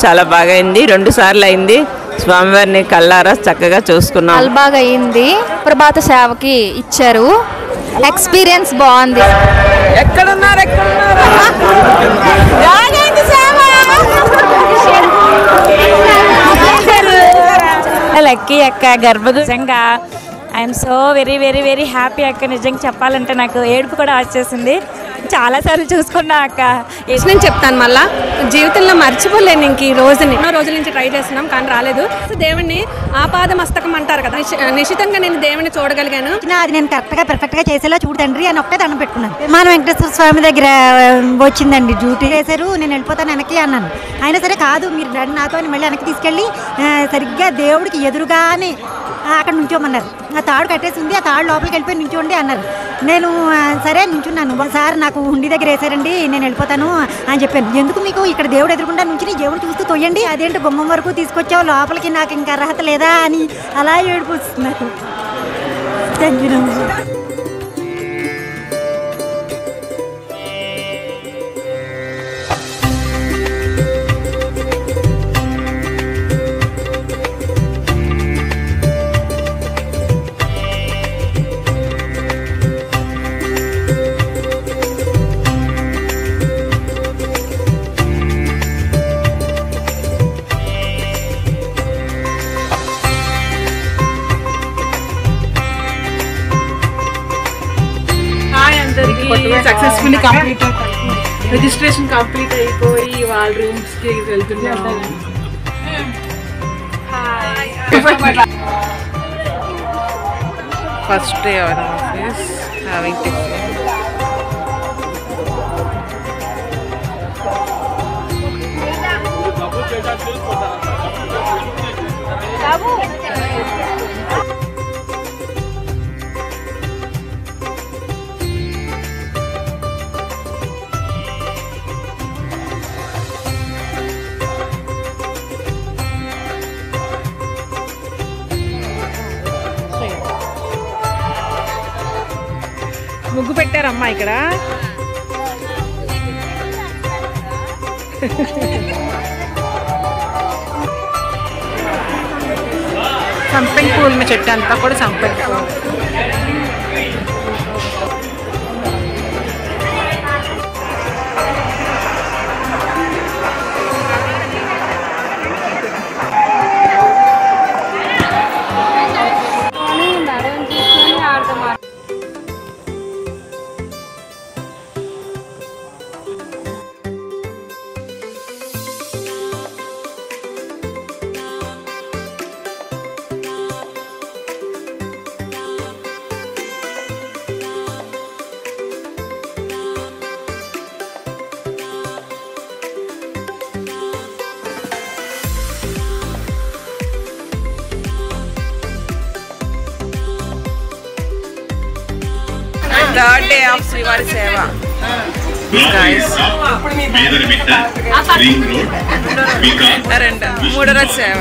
చాలా బాగా అయింది. 2 సార్లు అయింది. స్వామివారిని కళ్ళారా చక్కగా చూసుకున్నాం. చాలా బాగా అయింది. ప్రభాత సేవకి ఇచ్చారు. ఎక్స్పీరియన్స్ బాగుంది. ఎక్కడున్నారు లక్కీ అక్క గర్భంగా I'm so very very very happy అక్క. నిజంగా చెప్పాలంటే నాకు ఏడుపు కూడా వచ్చేసింది. చాలాసార్లు చూసుకున్నా అక్క. నేను చెప్తాను మళ్ళా జీవితంలో మర్చిపోలేను ఇంక ఈ రోజుని. ఎన్నో రోజుల నుంచి ట్రై చేస్తున్నాం కానీ రాలేదు. దేవుణ్ణి ఆపాద మస్తకం అంటారు కదా, నిశ్చితంగా నేను దేవుణ్ణి చూడగలిగాను. అది నేను పర్ఫెక్ట్గా చేసేలా చూడు తండ్రి అని ఒకటే దండం పెట్టుకున్నాను. మన వెంకటేశ్వర స్వామి దగ్గర వచ్చిందండి, డ్యూటీ చేశారు. నేను వెళ్ళిపోతాను వెనక్కి అన్నాను. అయినా సరే కాదు మీరు రండి నాతో అని మళ్ళీ వెనక్కి తీసుకెళ్ళి సరిగ్గా దేవుడికి ఎదురుగానే అక్కడ నుంచోమన్నారు. ఆ తాడు కట్టేసి ఉంది, ఆ తాడు లోపలికి వెళ్ళిపోయి నుంచోండి అన్నారు. నేను సరే నుంచున్నాను. ఒకసారి నాకు ఉండి దగ్గర వేసారండి, నేను వెళ్ళిపోతాను అని చెప్పాను. ఎందుకు మీకు ఇక్కడ దేవుడు ఎదురుకుండా నుంచి దేవుడు చూస్తూ తొయ్యండి, అదేంటి గుమ్మం వరకు తీసుకొచ్చావు లోపలికి, నాకు ఇంకా అర్హత లేదా అని అలా ఏడుపు వస్తుంది నాకు. Thank you. Successfully complete registration complete అయిపోయి వాళ్ళ రూమ్స్ కి వెళ్తున్నాము. First day our office having tiffin. ముగ్గు పెట్టారమ్మా ఇక్కడ. సంపెంగ్ పూల్ మీ చెట్టు అంతా కూడా సంపెంగ్ pool. Third day of Srivari Seva. Guys, మూడో రోజు సేవ.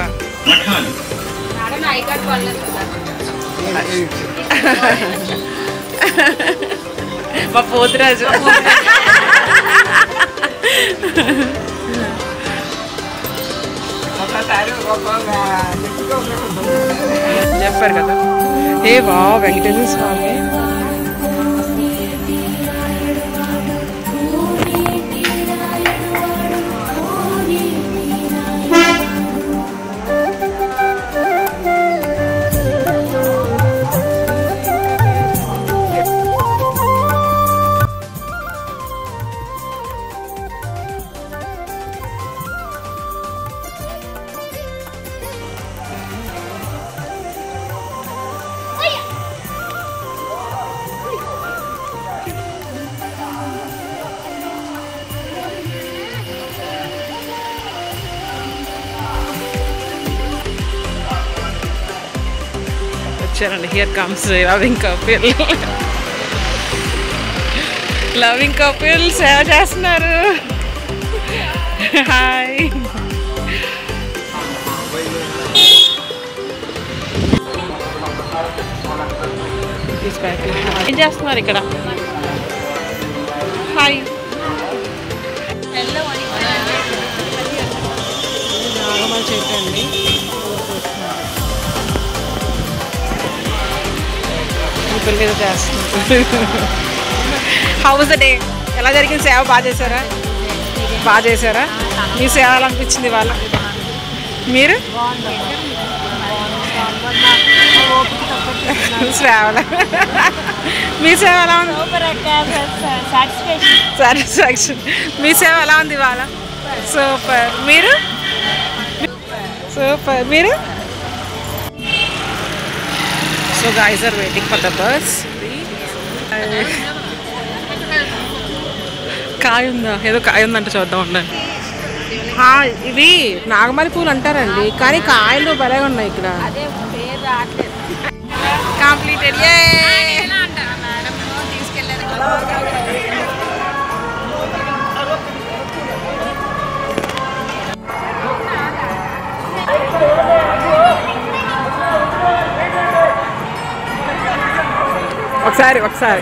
మా పోతురాజు చెప్పారు కదా. ఏ వా వెంకటేశ్వర స్వామి. వచ్చారండి. Here comes loving couple. Loving couple సేవ చేస్తున్నారు. హాయ్. ఏం చేస్తున్నారు ఇక్కడ? హాయ్. చెట్టు అండి. పిల్లలు చేస్తున్నారు. How was the day? ఎలా జరిగింది సేవ? బాగా చేశారా? బాగా చేశారా? మీ సేవ ఎలా అనిపించింది వాళ్ళ? మీరు సేవల మీ సేవ ఎలా ఉంది? సాటిస్ఫాక్షన్. మీ సేవ ఎలా ఉంది ఇవాళ? సూపర్. మీరు? సూపర్. మీరు? So guys are waiting for the bus. కాయ ఉందా? ఏదో కాయ ఉందంటే చూద్దాం ఉండండి. ఇవి నాగమల్లి పూలు అంటారండి, కానీ కాయలు భలే ఉన్నాయి ఇక్కడ. కంప్లీటెడ్. ఒకసారి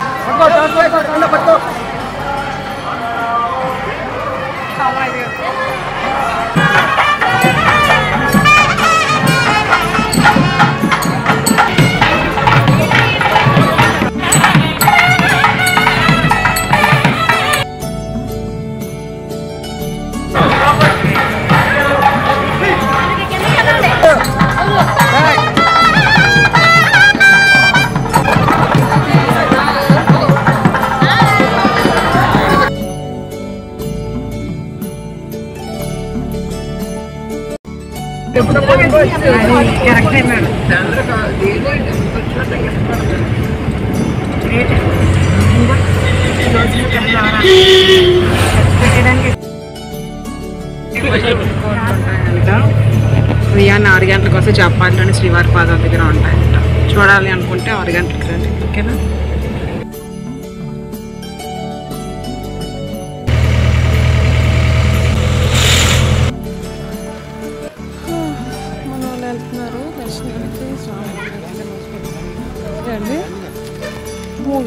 కరెక్టే మేడం. ఉదయాన్నే 6 గంటలకు వస్తే జపాన్లోని శ్రీవారి పాదాల దగ్గర ఉంటాయంట. చూడాలి అనుకుంటే 6 గంటలకు రండి, ఓకేనా?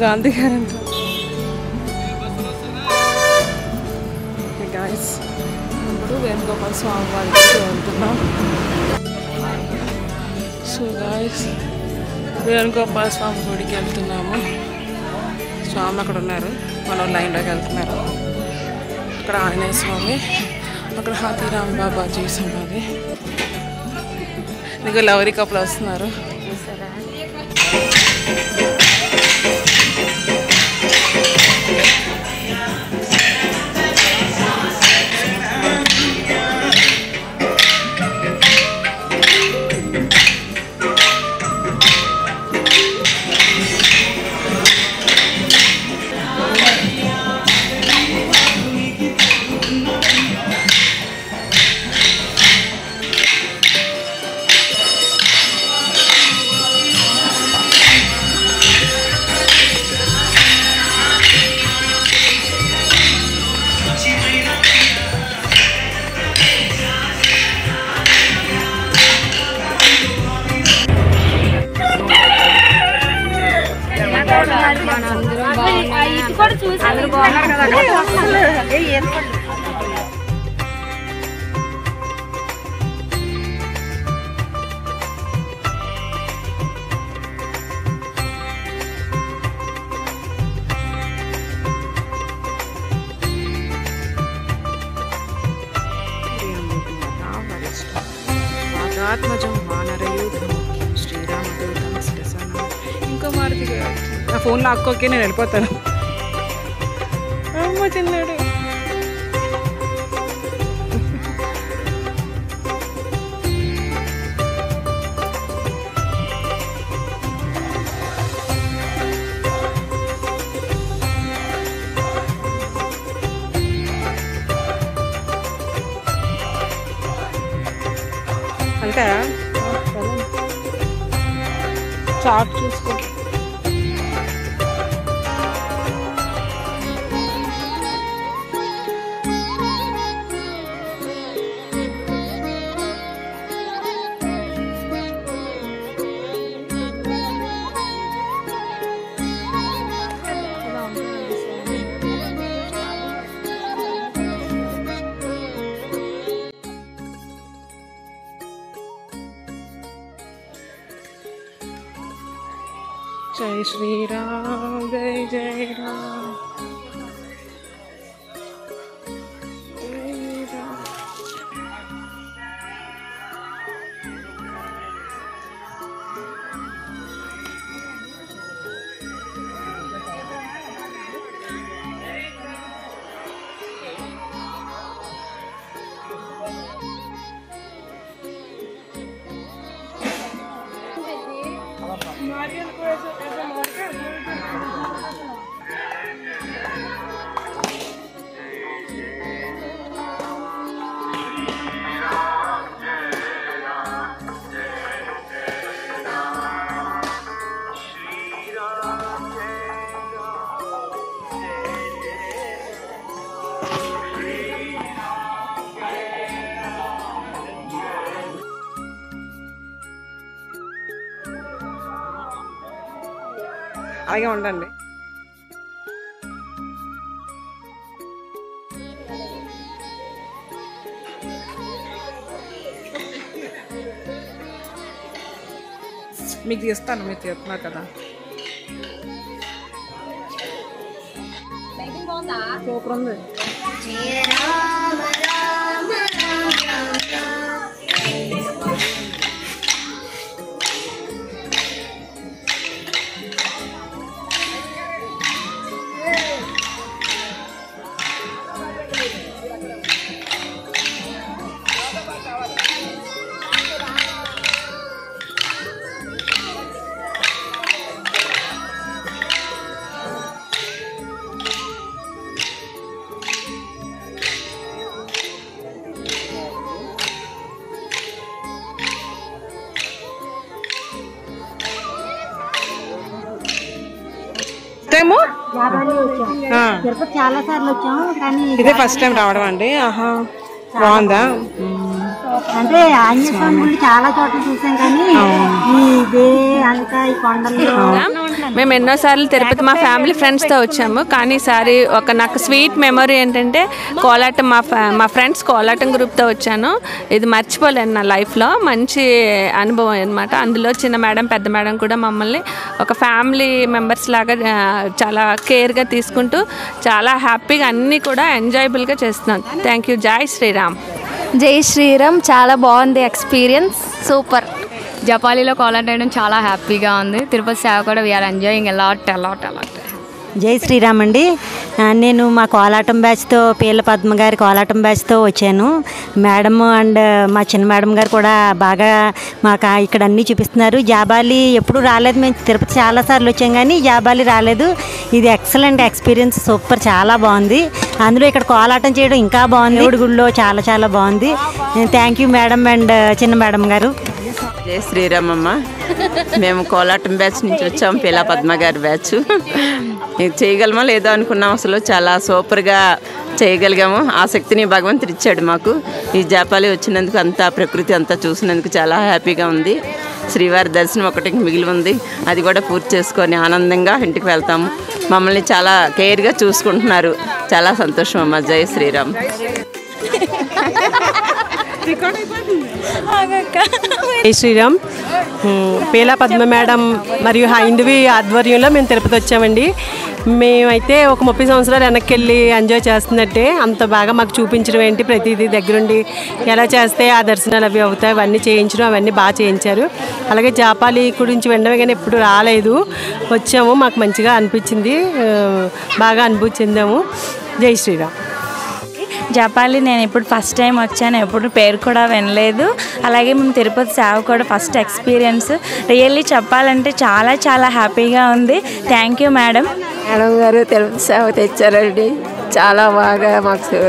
గాంధీ గారు అంట. ఓకే గాయస్, ఇప్పుడు వేణుగోపాల స్వామి వారికి వెళ్తున్నాం. సో గాయస్, వేణుగోపాల స్వామి గుడికి వెళ్తున్నాము. స్వామి అక్కడ ఉన్నారు, మనం లైన్లోకి వెళ్తున్నారు. అక్కడ ఆంజనేయ స్వామి, అక్కడ హాతీరామ్ బాబాజీ సమాధి. నీకు లవరీ కప్పులు వస్తున్నారు. ఆత్మజం వానరయూధం శ్రీరామదూతం శిరసన. ఇంకో మారుతి నా ఫోన్ లాక్కోకే నేను వెళ్ళిపోతాను. అమ్మ చిన్నాడు. అంటే చాట్ చూసుకో. జై శ్రీరామ్ జై జై రామ్. అలాగే ఉండండి. మీకు ఇస్తాను, మీరు చెప్తున్నారు కదా. సూపర్ ఉంది. తిరుపతి చాలా సార్లు వచ్చాం కానీ ఇదే ఫస్ట్ టైం రావడం అండి. ఆహా, బాగుందా? అంటే ఆంజనేయ స్వామి గుళ్ళు చాలా చోట్ల చూసాం కానీ ఇదే అంతా ఈ కొండల్లో. మేము ఎన్నోసార్లు తిరుపతి మా ఫ్యామిలీ ఫ్రెండ్స్తో వచ్చాము, కానీ ఈసారి నాకు స్వీట్ మెమరీ ఏంటంటే కోలాటం, మా ఫ్రెండ్స్ కోలాటం గ్రూప్తో వచ్చాను. ఇది మర్చిపోలేను నా లైఫ్లో, మంచి అనుభవం అనమాట. అందులో చిన్న మేడం పెద్ద మేడం కూడా మమ్మల్ని ఒక ఫ్యామిలీ మెంబర్స్ లాగా చాలా కేర్గా తీసుకుంటూ చాలా హ్యాపీగా అన్నీ కూడా ఎంజాయబుల్గా చేస్తున్నాం. Thank you. జై శ్రీరామ్. జై శ్రీరామ్. చాలా బాగుంది ఎక్స్పీరియన్స్, సూపర్. జపాలీలో కోలాటం వేయడం చాలా హ్యాపీగా ఉంది. తిరుపతి సేవ కూడా వీఆర్ ఎంజాయింగ్ అలాట్. జై శ్రీరామ్ అండి. నేను మా కోలాటం బ్యాచ్తో పీల పద్మ గారి కోలాటం బ్యాచ్తో వచ్చాను. మేడం అండ్ మా చిన్న మేడం గారు కూడా బాగా మాకు ఇక్కడ అన్నీ చూపిస్తున్నారు. జాబాలి ఎప్పుడు రాలేదు, మేము తిరుపతి చాలాసార్లు వచ్చాం కానీ జాబాలి రాలేదు. ఇది ఎక్సలెంట్ ఎక్స్పీరియన్స్, సూపర్, చాలా బాగుంది. అందులో ఇక్కడ కోలాటం చేయడం ఇంకా బాగుంది. దేవుడి గుడిలో చాలా చాలా బాగుంది. థ్యాంక్ యూ మేడం అండ్ చిన్న మేడం గారు. జై శ్రీరామ్ అమ్మ. మేము కోలాటం బ్యాచ్ నుంచి వచ్చాము, పీలా పద్మ గారి బ్యాచ్. మీకు చేయగలమా లేదో అనుకున్నాం, అసలు చాలా సూపర్గా చేయగలిగాము. ఆ శక్తిని భగవంతుడు ఇచ్చాడు మాకు. ఈ జాపాలి వచ్చినందుకు, అంతా ప్రకృతి అంతా చూసినందుకు చాలా హ్యాపీగా ఉంది. శ్రీవారి దర్శనం ఒకటి మిగిలి ఉంది, అది కూడా పూర్తి చేసుకొని ఆనందంగా ఇంటికి వెళ్తాము. మమ్మల్ని చాలా కేర్గా చూసుకుంటున్నారు, చాలా సంతోషం అమ్మ. జై శ్రీరామ్. జై శ్రీరామ్. పీలా పద్మ మేడం మరియు హైందవి ఆధ్వర్యంలో మేము తిరుపతి వచ్చామండి. మేమైతే ఒక 30 సంవత్సరాలు వెనక్కి వెళ్ళి ఎంజాయ్ చేస్తున్నట్టే అంత బాగా మాకు చూపించడం ఏంటి, ప్రతిదీ దగ్గరుండి ఎలా చేస్తే ఆ దర్శనాలు అవి అవుతాయి అవన్నీ చేయించడం, అవన్నీ బాగా చేయించారు. అలాగే జాపాలి గురించి వినడమే కానీ ఎప్పుడు రాలేదు, వచ్చాము, మాకు మంచిగా అనిపించింది, బాగా అనుభూతి చెందాము. జై శ్రీరామ్. జపాలి నేను ఇప్పుడు ఫస్ట్ టైం వచ్చాను, ఎప్పుడు పేరు కూడా వినలేదు. అలాగే మేము తిరుపతి సేవ కూడా ఫస్ట్ ఎక్స్పీరియన్స్. రియల్లీ చెప్పాలంటే చాలా చాలా హ్యాపీగా ఉంది. Thank you madam. మేడం గారు తిరుపతి సేవ తెచ్చారండి, చాలా బాగా మాకు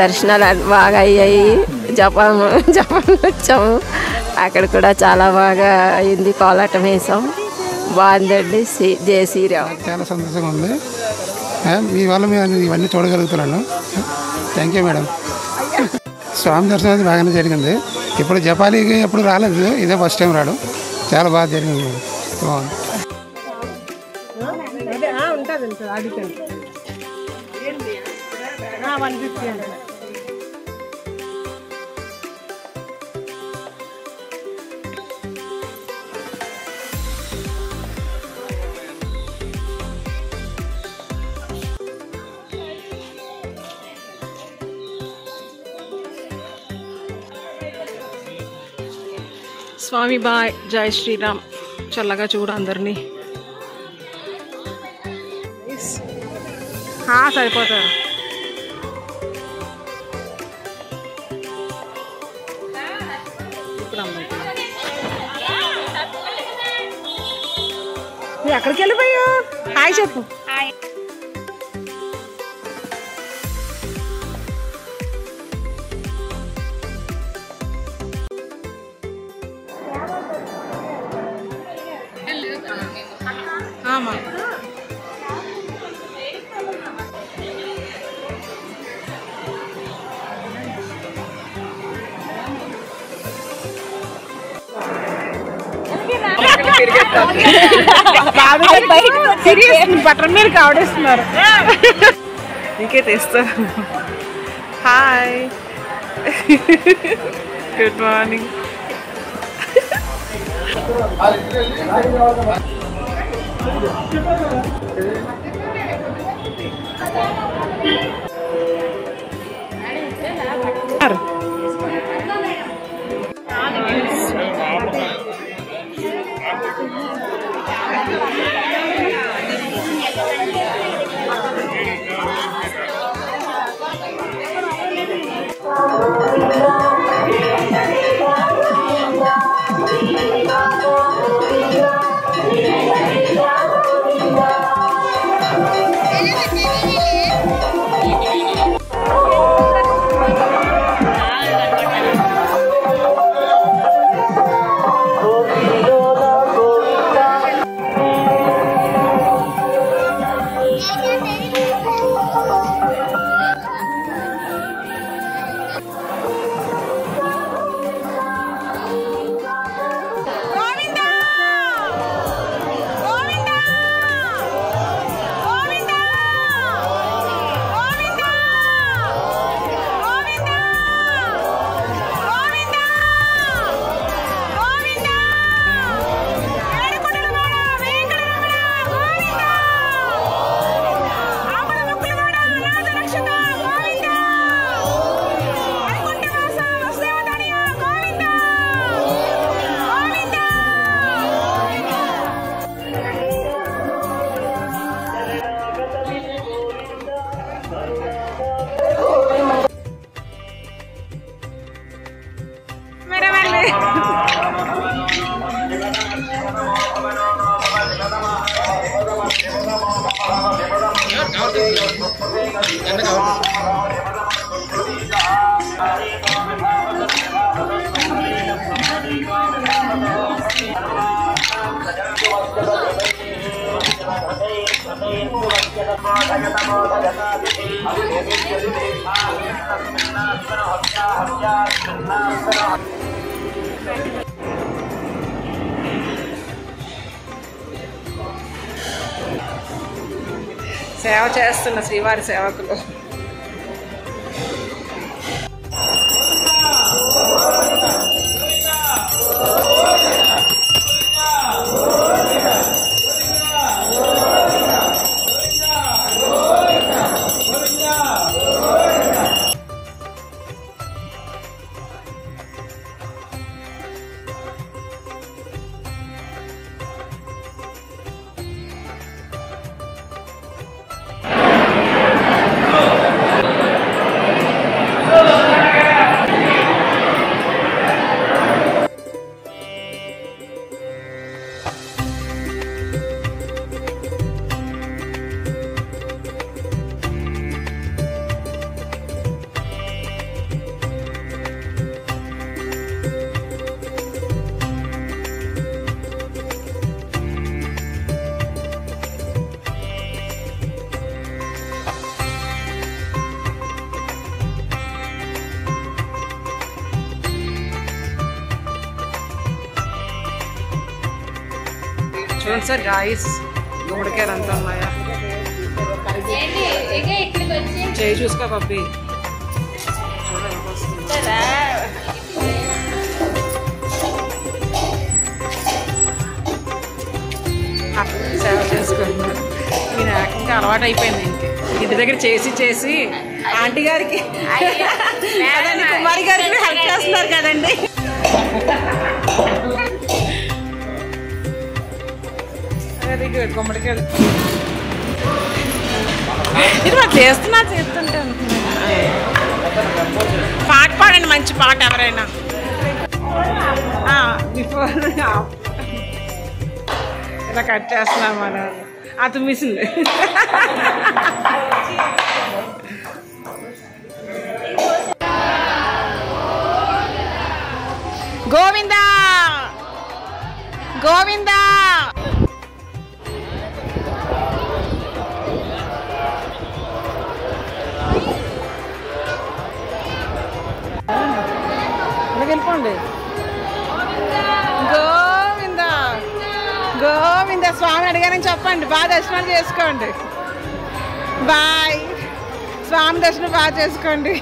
దర్శనాలు బాగా అయ్యాయి. జపాన్ వచ్చాము, అక్కడ కూడా చాలా బాగా అయింది, కోలాటం వేసాం, బాగుందండి. జై శ్రీరామ్. చాలా సంతోషంగా ఉంది. మీ వల్ల మేము ఇవన్నీ చూడగలుగుతున్నాను. Thank you madam. స్వామి దర్శనం అది బాగానే జరిగింది. ఇప్పుడు జపాలీకి ఎప్పుడు రాలేదు, ఇదే ఫస్ట్ టైం రావడం, చాలా బాగా జరిగింది. బాగుంది. స్వామి బాయ్, జై శ్రీరామ్. చల్లగా చూడు అందరినీ. సరిపోతారు. ఎక్కడికి వెళ్ళిపోయా? హాయ్ చెప్పు. బట్టల మీద కావడేస్తున్నారు. ఇంకే తెస్తారు. Hi, good morning. సేవ చేస్తున్న శ్రీవారి సేవకులు. చూడండి సార్ గాయస్, గుమ్మడికాయలు అంతా ఉన్నాయా? చేయి చూసుకో పప్పి. సేవ చేసుకుంటున్నారు. మీరు ఇంకా అలవాటు అయిపోయింది. ఇంటి దగ్గర చేసి చేసి ఆంటీ గారికి కుమారి గారికి హెల్ప్ చేస్తున్నారు కదండి. Very good. గుమ్మడికాయలు ఇది మరి చేస్తుంటే పాట పాడండి, మంచి పాట ఎవరైనా. బిఫోర్ ఇలా కట్ చేస్తున్నాం మనం. తుమ్మిసింది. గోవిందా గోవిందా. వెళ్ళిపోండి. గోవిందా గోవిందా. స్వామి అడిగానని చెప్పండి. బాగా దర్శనాలు చేసుకోండి. బాయ్. స్వామి దర్శనం బాగా చేసుకోండి.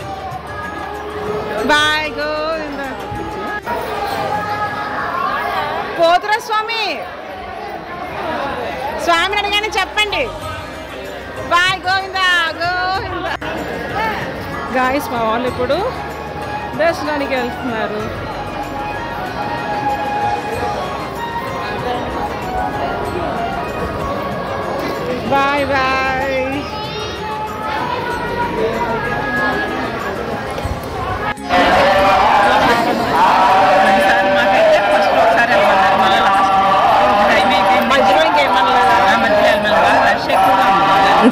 బాయ్. గోవిందా. పోతురా స్వామి. స్వామిని అడిగానని చెప్పండి. బాయ్. గోవిందా గోవిందా. గాయస్ మా వాళ్ళు ఇప్పుడు దర్శనానికి వెళ్తున్నారు. Bye bye.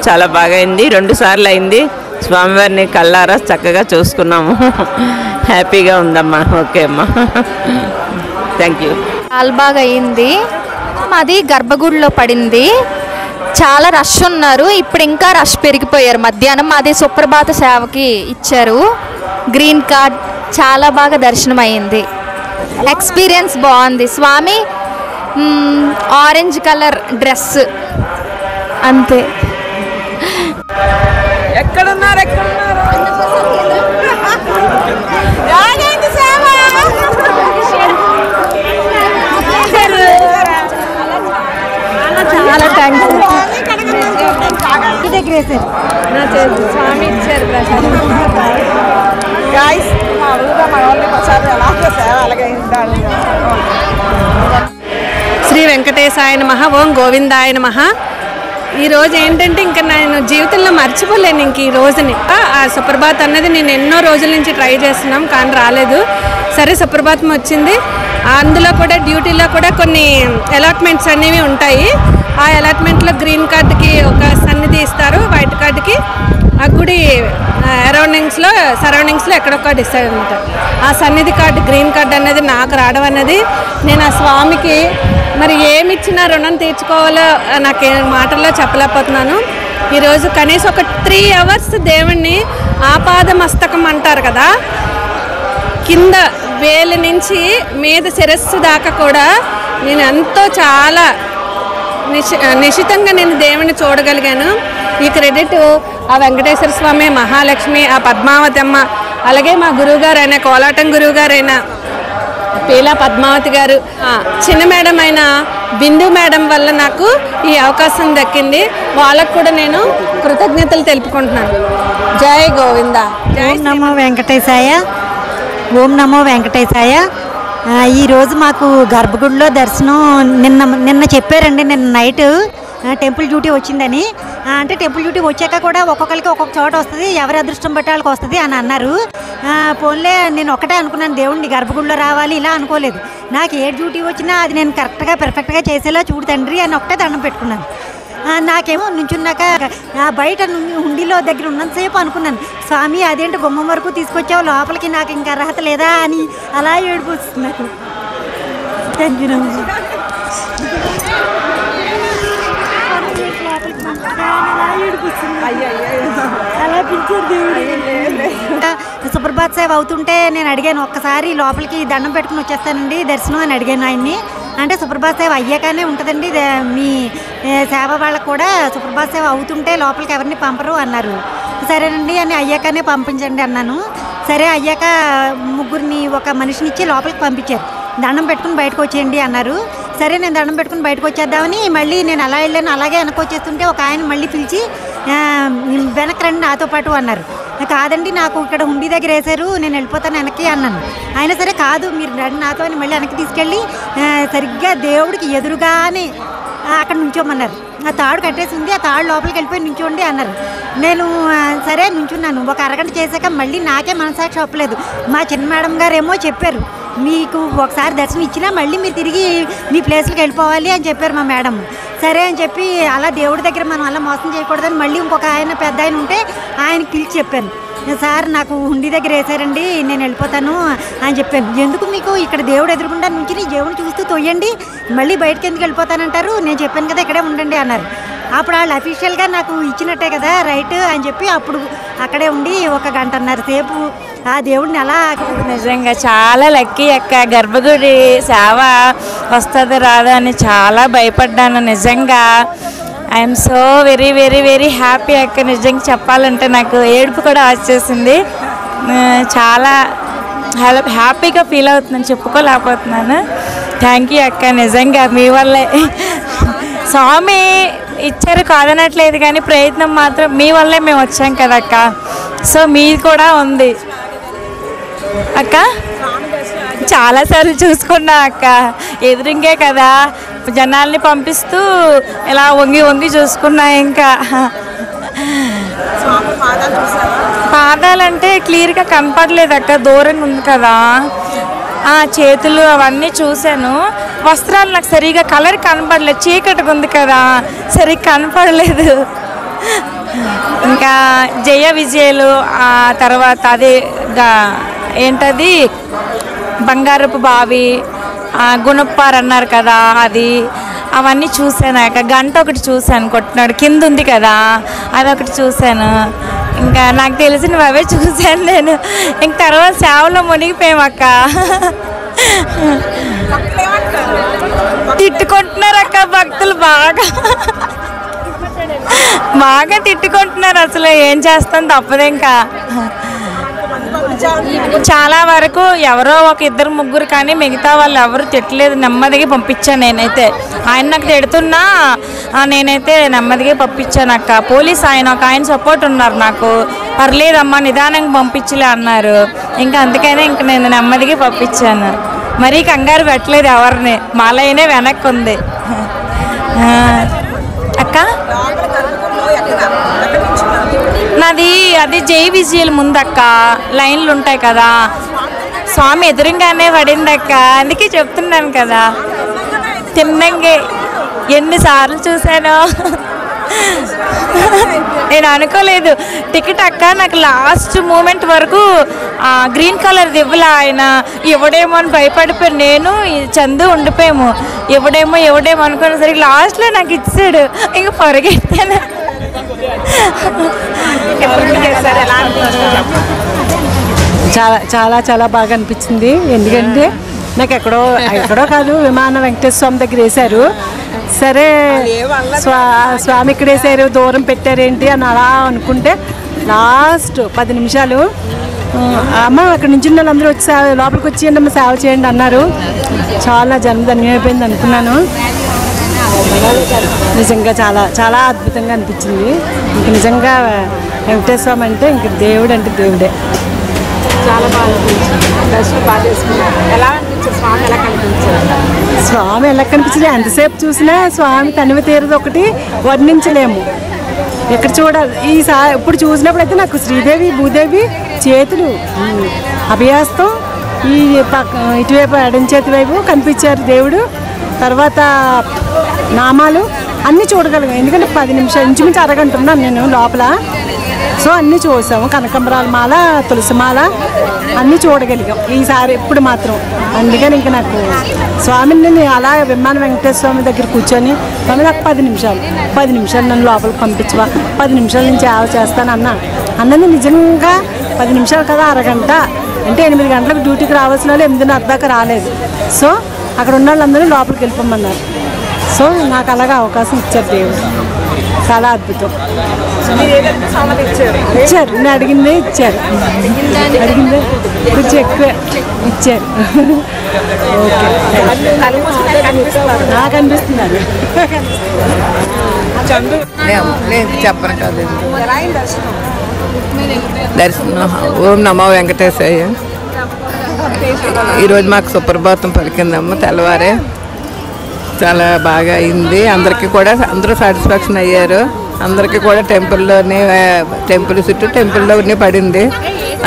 చాలా బాగా అయింది. 2 సార్లు అయింది. స్వామివారిని కళ్ళారా చక్కగా చూసుకున్నాము. హ్యాపీగా ఉందమ్మా. ఓకే అమ్మా. Thank you. చాలా బాగా అయింది. మాది గర్భగుడిలో పడింది. చాలా రష్ ఉన్నారు. ఇప్పుడు ఇంకా రష్ పెరిగిపోయారు. మధ్యాహ్నం మాది సుప్రభాత సేవకి ఇచ్చారు గ్రీన్ కార్డ్. చాలా బాగా దర్శనం అయింది. ఎక్స్పీరియన్స్ బాగుంది. స్వామి ఆరెంజ్ కలర్ డ్రెస్ అంతే. ఎక్కడున్నారు చాలా థ్యాంక్స్. స్వామి ఇచ్చారు ప్రసాదం. గాయస్ మామూలుగా మన వాళ్ళని ప్రసాదం ఎలా సేవ అలాగే ఉంటాడు. శ్రీ వెంకటేశాయ నమః. ఓం గోవిందాయ నమః. ఈరోజు ఏంటంటే ఇంకా నేను జీవితంలో మర్చిపోలేను ఇంక ఈ రోజుని. ఆ సుప్రభాత్ అన్నది నేను ఎన్నో రోజుల నుంచి ట్రై చేస్తున్నాం కానీ రాలేదు. సరే సుప్రభాతం వచ్చింది. అందులో కూడా డ్యూటీలో కూడా కొన్ని అలాట్మెంట్స్ అనేవి ఉంటాయి. ఆ అలాట్మెంట్లో గ్రీన్ కార్డుకి ఒక సన్నిధి ఇస్తారు, వైట్ కార్డుకి ఆ గుడి సరౌండింగ్స్లో ఎక్కడొక్కటి ఇస్తారనమాట. ఆ సన్నిధి కార్డు గ్రీన్ కార్డు అనేది నాకు రావడం అనేది నేను ఆ స్వామికి మరి ఏమి ఇచ్చినా రుణం తీర్చుకోవాలో నాకు మాటల్లో చెప్పలేకపోతున్నాను. ఈరోజు కనీసం ఒక 3 అవర్స్ దేవుణ్ణి ఆపాద మస్తకం అంటారు కదా, కింద వేలు నుంచి మీద శిరస్సు దాకా కూడా నేను ఎంతో చాలా నిశితంగా నేను దేవుణ్ణి చూడగలిగాను. ఈ క్రెడిట్ ఆ వెంకటేశ్వర స్వామి, మహాలక్ష్మి, ఆ పద్మావతి అమ్మ, అలాగే మా గురువుగారు అయిన కోలాటం గురువుగారైన పీలా పద్మావతి గారు, చిన్న మేడం అయిన బిందు మేడం వల్ల నాకు ఈ అవకాశం దక్కింది. వాళ్ళకు కూడా నేను కృతజ్ఞతలు తెలుపుకుంటున్నాను. జై గోవిందా. ఓం నమో వెంకటేశాయ. ఓం నమో వెంకటేశాయ. ఈరోజు మాకు గర్భగుడిలో దర్శనం నిన్న చెప్పారండి. నిన్న నైట్ టెంపుల్ డ్యూటీ వచ్చిందని. అంటే టెంపుల్ డ్యూటీ వచ్చాక కూడా ఒక్కొక్కరికి ఒక్కొక్క చోట వస్తుంది, ఎవరి అదృష్టం బట్టి వాళ్ళకి వస్తుంది అని అన్నారు. పోన్లే నేను ఒకటే అనుకున్నాను, దేవుణ్ణి గర్భగుడిలో రావాలి ఇలా అనుకోలేదు. నాకు ఏ డ్యూటీ వచ్చినా అది నేను కరెక్ట్గా పర్ఫెక్ట్గా చేసేలా చూడు తండ్రి అని ఒకటే దండం పెట్టుకున్నాను. నాకేమో నుంచున్నాక బయట హుండీలో దగ్గర ఉన్నంతసేపు అనుకున్నాను, స్వామి అదేంటి గుమ్మం వరకు తీసుకొచ్చావు, లోపలికి నాకు ఇంకా అర్హత లేదా అని అలా ఏడుపు వస్తుంది నాకు. Thank you. అలా పిలిచారు దేవుడు. సుప్రభాత్ సేవ అవుతుంటే నేను అడిగాను, ఒక్కసారి లోపలికి దండం పెట్టుకుని వచ్చేస్తానండి దర్శనం అని అడిగాను ఆయన్ని. అంటే సుప్రభాత్ సేవ అయ్యాకనే ఉంటుందండి, మీ సేవ వాళ్ళకు కూడా సుప్రభాత్ సేవ అవుతుంటే లోపలికి ఎవరిని పంపరు అన్నారు. సరేనండి అని అయ్యాకనే పంపించండి అన్నాను. సరే అయ్యాక ముగ్గురిని ఒక మనిషిని ఇచ్చి లోపలికి పంపించారు. దండం పెట్టుకుని బయటకు వచ్చేయండి అన్నారు. సరే నేను దండం పెట్టుకుని బయటకు వచ్చేద్దామని మళ్ళీ నేను అలా వెళ్ళాను. అలాగే వెనక్కి వచ్చేస్తుంటే ఒక ఆయన మళ్ళీ పిలిచి వెనక్కి రండి నాతో పాటు అన్నారు. కాదండి నాకు ఇక్కడ హుండీ దగ్గర వేశారు, నేను వెళ్ళిపోతాను వెనక్కి అన్నాను. అయినా సరే కాదు మీరు రండి నాతో అని మళ్ళీ వెనక్కి తీసుకెళ్ళి సరిగ్గా దేవుడికి ఎదురుగానే అక్కడ నుంచోమన్నారు. ఆ తాడు కట్టేసి ఉంది, ఆ తాడు లోపలికి వెళ్ళిపోయి నుంచోండి అన్నారు. నేను సరే నుంచున్నాను. ఒక అరగంట చేశాక మళ్ళీ నాకే మనసాక్షి ఒప్పలేదు. మా చిన్న మేడం గారు ఏమో చెప్పారు, మీకు ఒకసారి దర్శనం ఇచ్చినా మళ్ళీ మీరు తిరిగి మీ ప్లేస్కి వెళ్ళిపోవాలి అని చెప్పారు మా మేడం. సరే అని చెప్పి అలా దేవుడి దగ్గర మనం అలా మోసం చేయకూడదని మళ్ళీ ఇంకొక ఆయన పెద్ద ఆయన ఉంటే ఆయనకి పిలిచి చెప్పాను, సార్ నాకు హుండీ దగ్గర వేసారండి నేను వెళ్ళిపోతాను అని చెప్పాను. ఎందుకు మీకు ఇక్కడ దేవుడు ఎదురుకుండా నుంచి దేవుడిని చూస్తూ తొయ్యండి, మళ్ళీ బయటకు ఎందుకు వెళ్ళిపోతానంటారు, నేను చెప్పాను కదా ఇక్కడే ఉండండి అన్నారు. అప్పుడు వాళ్ళు అఫీషియల్గా నాకు ఇచ్చినట్టే కదా రైట్ అని చెప్పి అప్పుడు అక్కడే ఉండి 1 గంటన్నర సేపు ఆ దేవుడిని అలా. నిజంగా చాలా లక్కీ అక్క. గర్భగుడి సేవ వస్తుంది రాదా అని చాలా భయపడ్డాను. నిజంగా I'm so very very very happy అక్క. నిజంగా చెప్పాలంటే నాకు ఏడుపు కూడా వచ్చేసింది. చాలా హ్యాపీగా ఫీల్ అవుతున్నాను, చెప్పుకోలేకపోతున్నాను. థ్యాంక్ యూ అక్క. నిజంగా మీ వల్లే స్వామి ఇచ్చారు కాదనట్లేదు, కానీ ప్రయత్నం మాత్రం మీ వల్లే మేము వచ్చాం కదా అక్క. సో మీది కూడా ఉంది అక్క. చాలాసార్లు చూసుకున్నా అక్క, ఎదురింగే కదా జనాల్ని పంపిస్తూ ఇలా వంగి వంగి చూసుకున్నా. ఇంకా పాదాలంటే క్లియర్గా కనపడలేదు అక్క, దూరంగా ఉంది కదా. చేతులు అవన్నీ చూశాను. వస్త్రాలు నాకు సరిగా కలర్ కనపడలేదు, చీకటిగా ఉంది కదా సరిగ్గా కనపడలేదు. ఇంకా జయ విజయలు ఆ తర్వాత అదే ఏంటది బంగారపు బావి గుణప్పారు అన్నారు కదా అది, అవన్నీ చూశాను. గంట ఒకటి చూశాను కొట్టినాడు కింద ఉంది కదా, అదొకటి చూశాను. ఇంకా నాకు తెలిసినవి అవే చూశాను నేను. ఇంక తర్వాత సేవలో మునిగిపోయాం అక్క. తిట్టుకుంటున్నారు అక్క భక్తులు, బాగా తిట్టుకుంటున్నారు. అసలు ఏం చేస్తాం తప్పదు. ఇంకా చాలా వరకు ఎవరో 1-2-3 కానీ మిగతా వాళ్ళు ఎవరు తిట్టలేదు, నెమ్మదిగా పంపించాను నేనైతే. ఆయన నాకు తిడుతున్నా నేనైతే నెమ్మదిగా పంపించాను అక్క. పోలీస్ ఒక ఆయన సపోర్ట్ ఉన్నారు నాకు, పర్లేదమ్మా నిదానంగా పంపించలే అన్నారు. ఇంకా అందుకనే ఇంక నేను నెమ్మదిగా పంపించాను. మరీ కంగారు పెట్టలేదు ఎవరిని, మాలయ్యనే వెనక్కి ఉంది అక్క. నాది అది జై విజయలు ముందక్క, లైన్లు ఉంటాయి కదా, స్వామి ఎదురుగానే పడింది అక్క. అందుకే చెప్తున్నాను కదా, తిన్నంగే ఎన్నిసార్లు చూశాను. నేను అనుకోలేదు టికెట్ అక్క. నాకు లాస్ట్ మూమెంట్ వరకు గ్రీన్ కలర్ ఇవ్వలే ఆయన, ఇవ్వడేమో అని భయపడిపోయాను. నేను చందు ఉండిపోయాము, ఇవ్వడేమో అనుకునేసరికి లాస్ట్లో నాకు ఇచ్చాడు. ఇంక పరిగెత్తాను. చాలా చాలా చాలా బాగా అనిపించింది. ఎందుకంటే నాకు ఎక్కడో కాదు, విమాన వెంకటేశ్వర స్వామి దగ్గర వేశారు. సరే స్వామి ఇక్కడ వేసారు, దూరం పెట్టారేంటి అని అలా అనుకుంటే లాస్ట్ 10 నిమిషాలు అమ్మ అక్కడ నుంచి వాళ్ళందరూ వచ్చి లోపలికి వచ్చేయండి అమ్మ సేవ చేయండి అన్నారు. చాలా జన్మధన్యమైపోయింది అనుకున్నాను. నిజంగా చాలా చాలా అద్భుతంగా అనిపించింది. ఇంక నిజంగా వెంకటేశ్వర స్వామి అంటే ఇంక దేవుడు అంటే దేవుడే. చాలా బాగా స్వామి ఎలా కనిపించింది, ఎంతసేపు చూసినా స్వామి తనివి తీరదు ఒకటి వర్ణించలేము. ఎక్కడ చూడాలి ఇప్పుడు చూసినప్పుడు అయితే నాకు శ్రీదేవి భూదేవి చేతులు అభయాస్తం ఈ ఇటువైపు ఎడం చేతి వైపు కనిపించారు దేవుడు. తర్వాత నామాలు అన్నీ చూడగలిగాం. ఎందుకంటే 10 నిమిషాలు ఇంచుమించు అరగంట ఉన్నాను నేను లోపల. సో అన్నీ చూసాము, కనకంబరాల మాల, తులసి మాల అన్నీ చూడగలిగాం ఈసారి ఇప్పుడు మాత్రం. అందుకని ఇంకా నాకు స్వామిని అలా విమాన వెంకటేశ్వర స్వామి దగ్గర కూర్చొని స్వామి నాకు 10 నిమిషాలు నన్ను లోపలికి పంపించవా, 10 నిమిషాల నుంచి సేవ చేస్తాను అన్నది నిజంగా 10 నిమిషాలు కదా అరగంట అంటే 8 గంటలకు డ్యూటీకి రావాల్సిన వాళ్ళు 8:30 దాకా రాలేదు. సో అక్కడ ఉన్న వాళ్ళందరూ లోపలికి వెళ్ళిపోమన్నారు. సో నాకు అలాగా అవకాశం ఇచ్చారు దేవుడు. చాలా అద్భుతం. ఇచ్చారు, నేను అడిగిందే ఇచ్చారు, అడిగిందే కొంచెం ఎక్కువ ఇచ్చారు. నాకు అనిపిస్తున్నారు. నేను చెప్పను కాదు దర్శనం ఓం నమో వెంకటేశయ్య. ఈరోజు మాకు సుప్రభాతం పలికిందమ్మ. తెల్లవారే చాలా బాగా అయింది. అందరికీ కూడా అందరూ సాటిస్ఫాక్షన్ అయ్యారు. అందరికీ కూడా టెంపుల్ చుట్టూ టెంపుల్లోనే పడింది.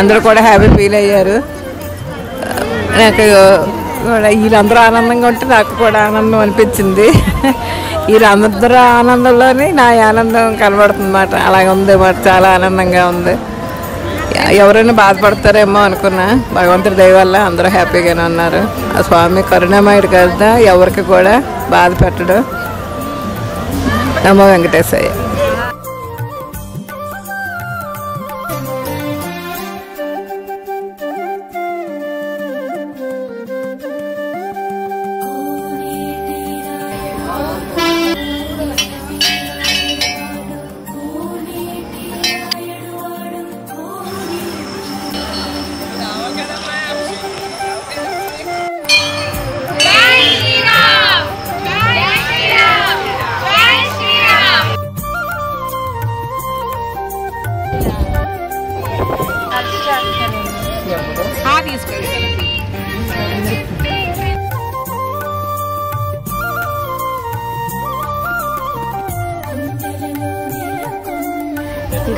అందరూ కూడా హ్యాపీ ఫీల్ అయ్యారు. నాకు కూడా వీళ్ళందరూ ఆనందంగా ఉంటే నాకు కూడా ఆనందం అనిపించింది. వీళ్ళందరూ ఆనందంలోనే నా ఆనందం కనబడుతుంది అన్నమాట. అలాగే ఉంది మాట, చాలా ఆనందంగా ఉంది. ఎవరైనా బాధపడతారేమో అనుకున్నా, భగవంతుడి దయ వల్ల అందరూ హ్యాపీగానే ఉన్నారు. ఆ స్వామి కరుణామయుడు కదా, ఎవరికి కూడా బాధ పెట్టడు. నమో వెంకటేశయ్య.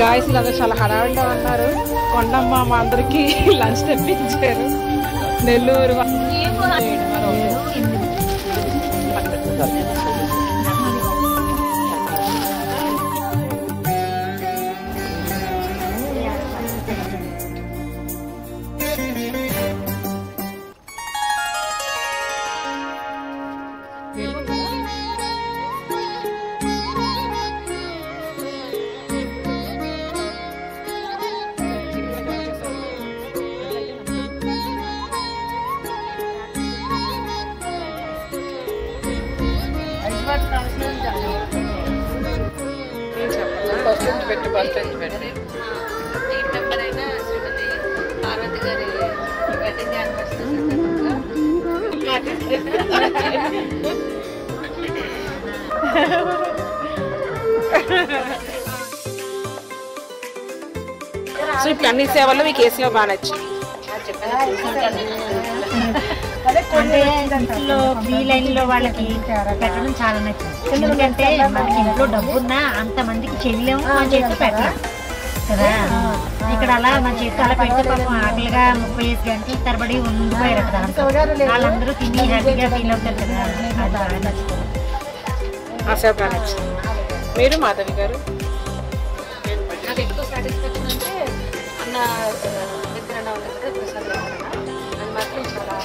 గాయస్ అందరూ చాలా హడావిడిగా ఉన్నారు. కొండమ్మ మా అందరికి లంచ్ తెప్పించారు. నెల్లూరు సో ఇప్పుడు అన్ని సేవల్లో మీకు ఏ సేవ బాగా నచ్చింది? అంటే ఇంట్లో ఫ్రీ లైన్లో వాళ్ళకి పెట్టడం చాలా నచ్చింది. ఎందుకంటే మనకి ఇంట్లో డబ్బున్నా అంతమందికి చెయ్యలేము, మన చేతితో పెట్టలేము కదా. ఇక్కడ అలా మన చేతితో అలా పెడితే పాపం ఆకలిగా 35 గంటల తరబడి ఉండిపోయారు కదా. వాళ్ళందరూ తిని హ్యాపీగా ఫీల్ అవుతారు కదా. అది బాగా నచ్చుతుంది. ఆ సేవ బాగా నచ్చింది. మీరు మాధవి గారు? నాకు ఎక్కువ సాటిస్ఫాక్షన్ అంటే అన్న విత్తన ప్రసాద్ అది మాత్రం చాలా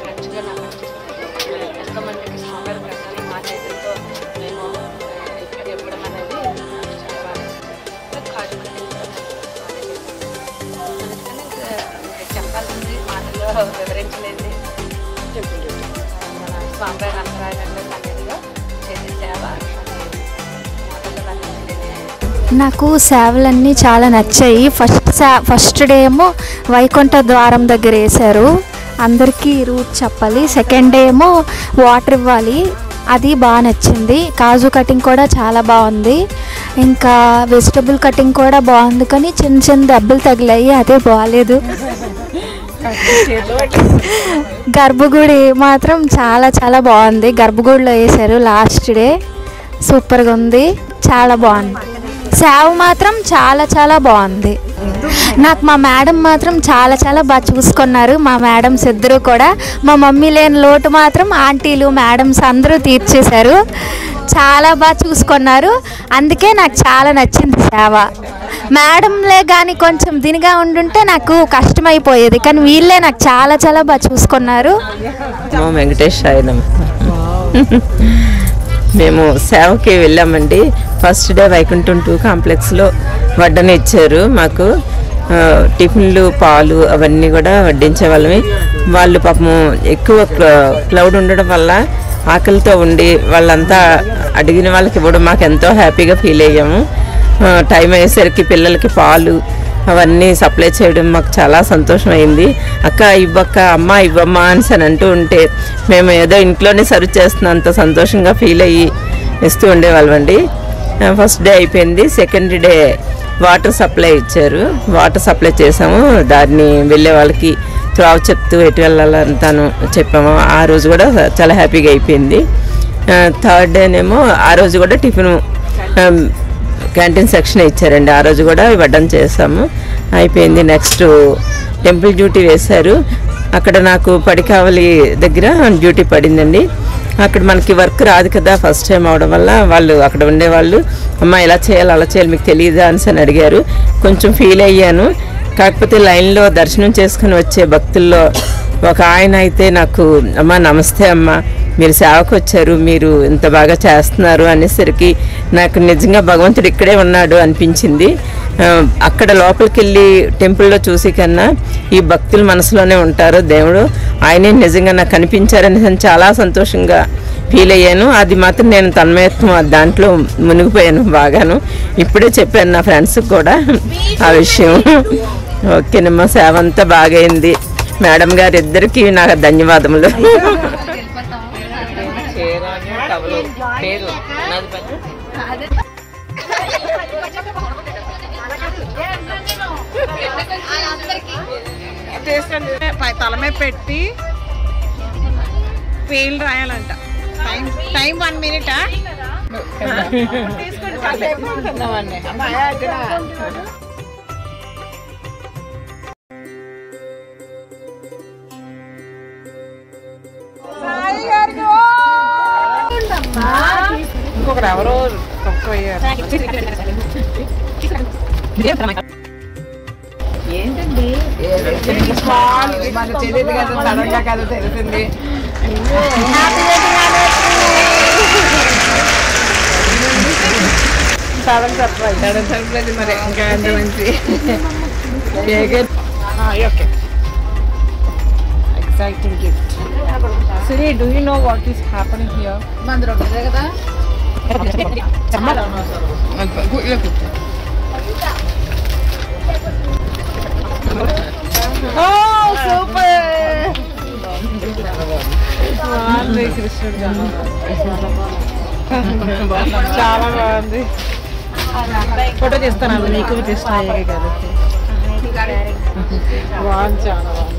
మంచిగా నాకు అనిపిస్తుంది. ఎంతోమందికి సాంబార్ ప్రసాదం మా చేతులతో మేము ఇవ్వడం అనేది చాలా బాగా నచ్చింది. కాజు చెప్పాల్సింది మాటల్లో వివరించలేదు. మన సాంబార్ అంతరాయంలో సన్నిధిలో చేసే సేవ నాకు సేవలన్నీ చాలా నచ్చాయి. ఫస్ట్ డే ఏమో వైకుంఠ ద్వారం దగ్గర వేశారు, అందరికీ రూట్ చెప్పాలి. సెకండ్ డే ఏమో వాటర్ ఇవ్వాలి, అది బాగా నచ్చింది. కాజు కటింగ్ కూడా చాలా బాగుంది. ఇంకా వెజిటబుల్ కటింగ్ కూడా బాగుంది, కానీ చిన్న చిన్న దెబ్బలు తగిలాయి, అదే బాగాలేదు. గర్భగుడి మాత్రం చాలా చాలా బాగుంది. గర్భగుడిలో వేశారు లాస్ట్ డే, సూపర్గా ఉంది, చాలా బాగుంది. సేవ మాత్రం చాలా చాలా బాగుంది. నాకు మా మేడం మాత్రం చాలా చాలా బాగా చూసుకున్నారు. మా మేడమ్స్ ఇద్దరు కూడా, మా మమ్మీ లేని లోటు మాత్రం ఆంటీలు మేడమ్స్ అందరూ తీర్చేశారు. చాలా బాగా చూసుకున్నారు, అందుకే నాకు చాలా నచ్చింది సేవ. మేడంలే కానీ కొంచెం దీనిగా ఉండుంటే నాకు కష్టమైపోయేది, కానీ వీళ్ళే నాకు చాలా చాలా బాగా చూసుకున్నారు. వెంకటేష్ మేము సేవకి వెళ్ళామండి. ఫస్ట్ డే వైకుంఠం 2 కాంప్లెక్స్లో వడ్డన ఇచ్చారు మాకు. టిఫిన్లు, పాలు అవన్నీ కూడా వడ్డించే వాళ్ళమే. వాళ్ళు పాపం ఎక్కువ క్లౌడ్ ఉండడం వల్ల ఆకలితో ఉండి వాళ్ళంతా అడిగిన వాళ్ళకి ఇవ్వడం మాకు ఎంతో హ్యాపీగా ఫీల్ అయ్యాము. టైం అయ్యేసరికి పిల్లలకి పాలు అవన్నీ సప్లై చేయడం మాకు చాలా సంతోషం అయింది. అక్క ఇవ్వక్క, అమ్మ ఇవ్వమ్మా అని అంటూ ఉంటే మేము ఏదో ఇంట్లోనే సర్వ్ చేస్తున్నంత సంతోషంగా ఫీల్ అయ్యి ఇస్తూ ఉండేవాళ్ళమండి. ఫస్ట్ డే అయిపోయింది. సెకండ్ డే వాటర్ సప్లై ఇచ్చారు. వాటర్ సప్లై చేసాము. దాన్ని వెళ్ళే వాళ్ళకి త్రోవ చెప్తూ ఎటు వెళ్ళాలంతాను చెప్పాము. ఆ రోజు కూడా చాలా హ్యాపీగా అయిపోయింది. థర్డ్ డేనేమో ఆ రోజు కూడా టిఫిన్ క్యాంటీన్ సెక్షన్ ఇచ్చారండి. ఆ రోజు కూడా ఇవ్వడం చేసాము, అయిపోయింది. నెక్స్ట్ టెంపుల్ డ్యూటీ వేశారు. అక్కడ నాకు పడికావలి దగ్గర డ్యూటీ పడిందండి. అక్కడ మనకి వర్క్ రాదు కదా, ఫస్ట్ టైం అవడం వల్ల వాళ్ళు అక్కడ ఉండేవాళ్ళు అమ్మ ఇలా చేయాలి అలా చేయాలి మీకు తెలియదా అని అడిగారు. కొంచెం ఫీల్ అయ్యాను. కాకపోతే లైన్లో దర్శనం చేసుకుని వచ్చే భక్తుల్లో ఒక ఆయన అయితే నాకు అమ్మ నమస్తే అమ్మ మీరు సేవకు వచ్చారు, మీరు ఇంత బాగా చేస్తున్నారు అనేసరికి నాకు నిజంగా భగవంతుడు ఇక్కడే ఉన్నాడు అనిపించింది. అక్కడ లోపలికి వెళ్ళి టెంపుల్లో చూసి కన్నా ఈ భక్తుల మనసులోనే ఉంటారు దేవుడు, ఆయనే నిజంగా నాకు కనిపించారని చాలా సంతోషంగా ఫీల్ అయ్యాను. అది మాత్రం నేను తన్మయత్వం దాంట్లో మునిగిపోయాను బాగాను. ఇప్పుడే చెప్పాను నా ఫ్రెండ్స్కి కూడా ఆ విషయం. ఓకేనమ్మా, సేవ అంతా బాగైంది. మేడం గారు ఇద్దరికి నాకు ధన్యవాదములు. తలమే పెట్టి పేర్లు రాయాలంట. Time 1 minute. ఇంకొకరు ఎవరో తక్కువయ్యారు. ఏంటండి తెలియదు కదా, సడన్గా కదా తెలిసింది. సడన్ సర్ప్రైజ్ మరి ఇంకా ఎంత మంచి. Okay, exciting gift. Siri, do you know what is happening here? Mandro kada. Oh, super. బాగుంది కృష్ణుడు, చాలా బాగుంది. ఫోటో తీస్తాను నీకు కృష్ణ అయ్యాయి కాబట్టి. బాగుంది, చాలా బాగుంది.